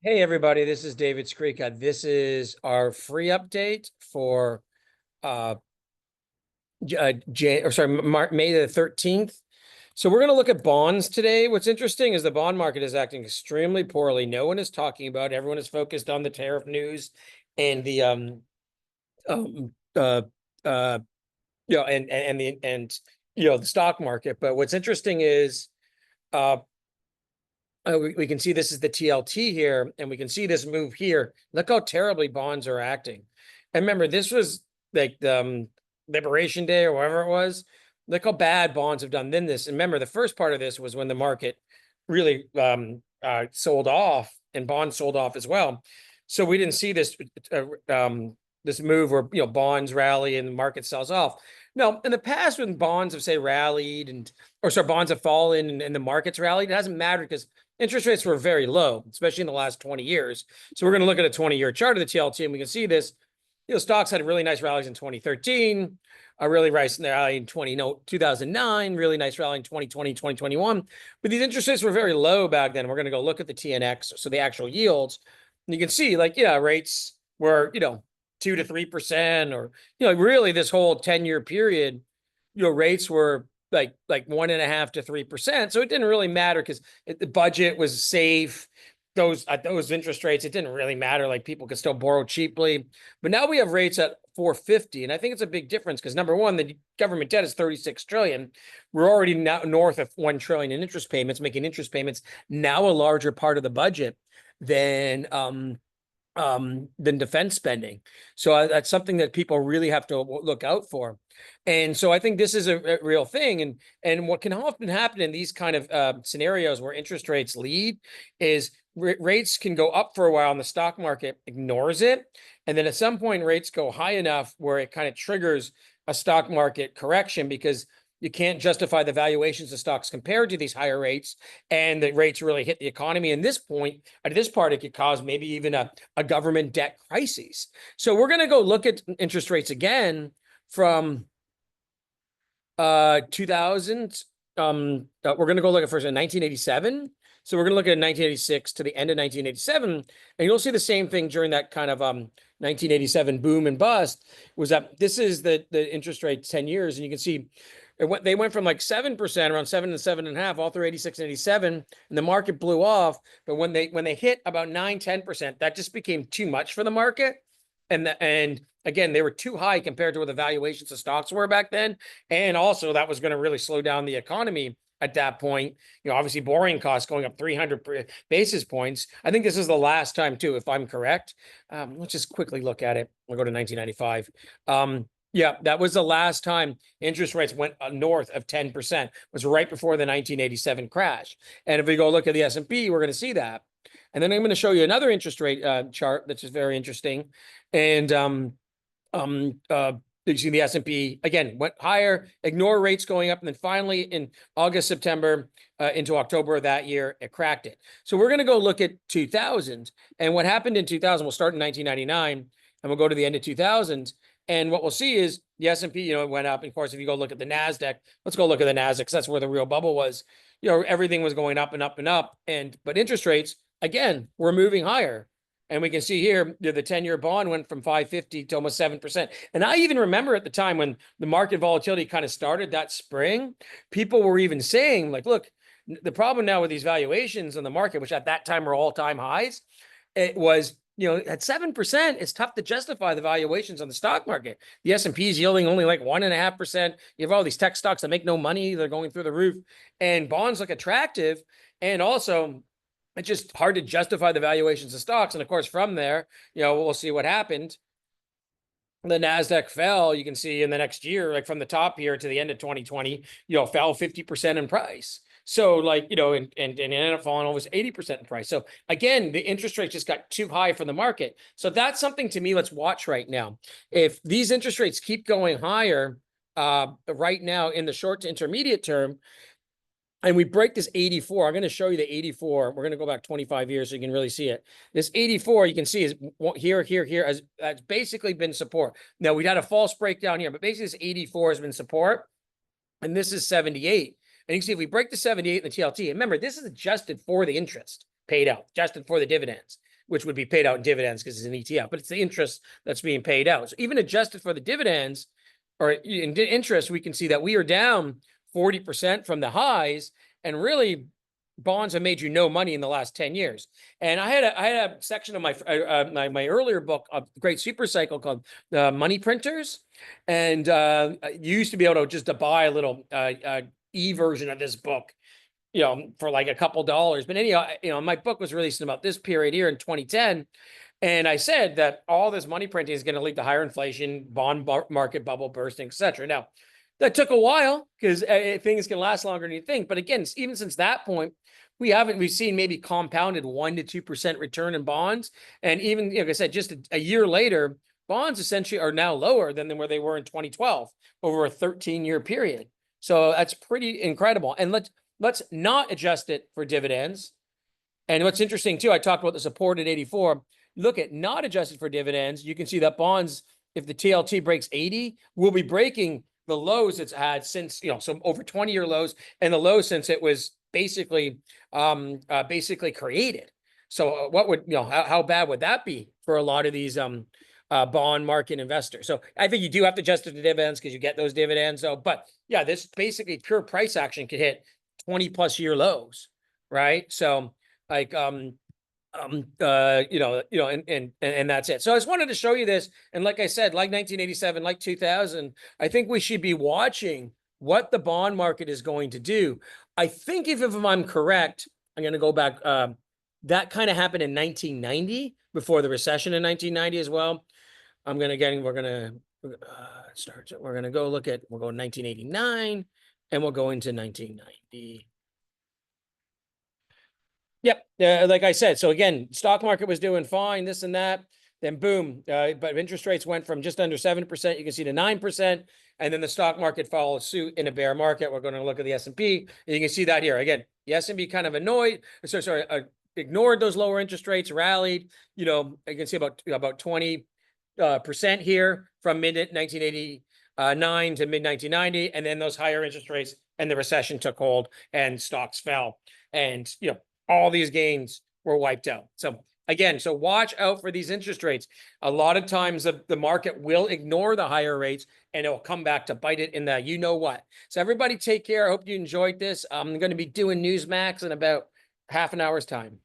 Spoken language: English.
Hey everybody, this is David Skrika. This is our free update for uh, May the 13th. So we're going to look at bonds today. What's interesting is the bond market is acting extremely poorly. No one is talking about it. Everyone is focused on the tariff news and the um uh uh the stock market. But what's interesting is uh we can see this is the TLT here, and we can see this move here. Look how terribly bonds are acting. And remember, this was like the Liberation Day or whatever it was. Look how bad bonds have done then this. And remember, the first part of this was when the market really sold off and bonds sold off as well. So we didn't see this move where bonds rally and the market sells off. No, in the past when bonds have say rallied bonds have fallen and the markets rallied, it hasn't mattered because interest rates were very low, especially in the last 20 years. So we're going to look at a 20-year chart of the TLT, and we can see this. Stocks had really nice rallies in 2013, a really nice rally in 2009, really nice rally in 2020, 2021. But these interest rates were very low back then. We're going to go look at the TNX, so the actual yields. And you can see, rates were, 2 to 3%, or, really this whole 10-year period, rates were like 1.5 to 3%. So it didn't really matter because the budget was safe. Those interest rates, it didn't really matter. Like people could still borrow cheaply. But now we have rates at 450. And I think it's a big difference because number one, the government debt is 36 trillion. We're already now north of 1 trillion in interest payments, making interest payments now a larger part of the budget than defense spending. So that's something that people really have to look out for. And so I think this is a real thing. And what can often happen in these kind of scenarios where interest rates lead is rates can go up for a while and the stock market ignores it. And then at some point rates go high enough where it kind of triggers a stock market correction because you can't justify the valuations of stocks compared to these higher rates, and the rates really hit the economy. And this point, at this part, it could cause maybe even a government debt crisis. So we're going to go look at interest rates again from 2000. We're going to go look at first in 1987. So we're going to look at 1986 to the end of 1987, and you'll see the same thing during that kind of 1987 boom and bust. Was that this is the interest rate 10 years, and you can see they went from like 7%, around 7 to 7.5%, all through 86 and 87, and the market blew off. But when they hit about 9-10%, that just became too much for the market, and again, they were too high compared to what the valuations of stocks were back then, and also that was going to really slow down the economy at that point. Obviously borrowing costs going up 300 basis points. I think this is the last time too, if I'm correct. Let's just quickly look at it. We'll go to 1995. Yeah, that was the last time interest rates went north of 10%. It was right before the 1987 crash. And if we go look at the S&P, we're going to see that. And then I'm going to show you another interest rate chart that's just very interesting. And you see the S&P again went higher, ignore rates going up, and then finally in August, September into October of that year, it cracked it. So we're going to go look at 2000 and what happened in 2000. We'll start in 1999 and we'll go to the end of 2000. And what we'll see is the S&P, it went up. And of course, if you go look at the NASDAQ, let's go look at the NASDAQ because that's where the real bubble was. Everything was going up and up and up. But interest rates, again, were moving higher. And we can see here, the 10-year bond went from 550 to almost 7%. And I even remember at the time when the market volatility kind of started that spring, people were even saying, like, look, the problem now with these valuations in the market, which at that time were all-time highs, it was, at 7%, it's tough to justify the valuations on the stock market. The S&P is yielding only like 1.5%. You have all these tech stocks that make no money. They're going through the roof. And bonds look attractive. And also, it's just hard to justify the valuations of stocks. And of course, from there, we'll see what happened. The NASDAQ fell, you can see in the next year, like from the top here to the end of 2020, fell 50% in price. So and it ended up falling almost 80% in price. So again, the interest rate just got too high for the market. So that's something to me, let's watch right now. If these interest rates keep going higher right now in the short to intermediate term, and we break this 84, I'm going to show you the 84. We're going to go back 25 years so you can really see it. This 84, you can see is here, has basically been support. Now, we had a false breakdown here, but basically this 84 has been support, and this is 78. And you can see if we break the 78 in the TLT, remember, this is adjusted for the interest paid out, adjusted for the dividends. which would be paid out in dividends because it's an ETF, but it's the interest that's being paid out. So even adjusted for the dividends or in interest, we can see that we are down 40% from the highs, and really bonds have made you no money in the last 10 years. And I had a section of my earlier book, a great super cycle called Money Printers. And you used to be able to just to buy a little e-version of this book, for like a couple dollars. But anyhow, my book was released in about this period here in 2010. And I said that all this money printing is going to lead to higher inflation, bond market bubble bursting, et cetera. Now, that took a while because things can last longer than you think. But again, even since that point, we've seen maybe compounded 1% to 2% return in bonds. And even, like I said, just a year later, bonds essentially are now lower than where they were in 2012 over a 13-year period. So that's pretty incredible. And let's not adjust it for dividends. And what's interesting too, I talked about the support at 84. Look at not adjusted for dividends. You can see that bonds, if the TLT breaks 80, will be breaking the lows it's had since, so over 20-year lows, and the lows since it was basically created. So what would, how bad would that be for a lot of these bond market investors? So I think you do have to adjust it to dividends because you get those dividends. So, but yeah, this basically pure price action could hit 20+ year lows, right? So like, and that's it. So I just wanted to show you this. And like I said, like 1987, like 2000, I think we should be watching what the bond market is going to do. I think if I'm correct, I'm going to go back. That kind of happened in 1990 before the recession in 1990 as well. We're going to start. We're going to go we'll go 1989 and we'll go into 1990. Yep. Like I said, so again, stock market was doing fine, this and that. Then boom, but interest rates went from just under 7%, you can see, to 9%. And then the stock market followed suit in a bear market. We're going to look at the S&P, and you can see that here. Again, the S&P kind of ignored those lower interest rates, rallied. You can see about 20% here from mid-1989 to mid-1990. And then those higher interest rates and the recession took hold and stocks fell. And, all these gains were wiped out. So again, watch out for these interest rates. A lot of times the market will ignore the higher rates and it will come back to bite it in the what. So everybody take care. I hope you enjoyed this. I'm going to be doing Newsmax in about half an hour's time.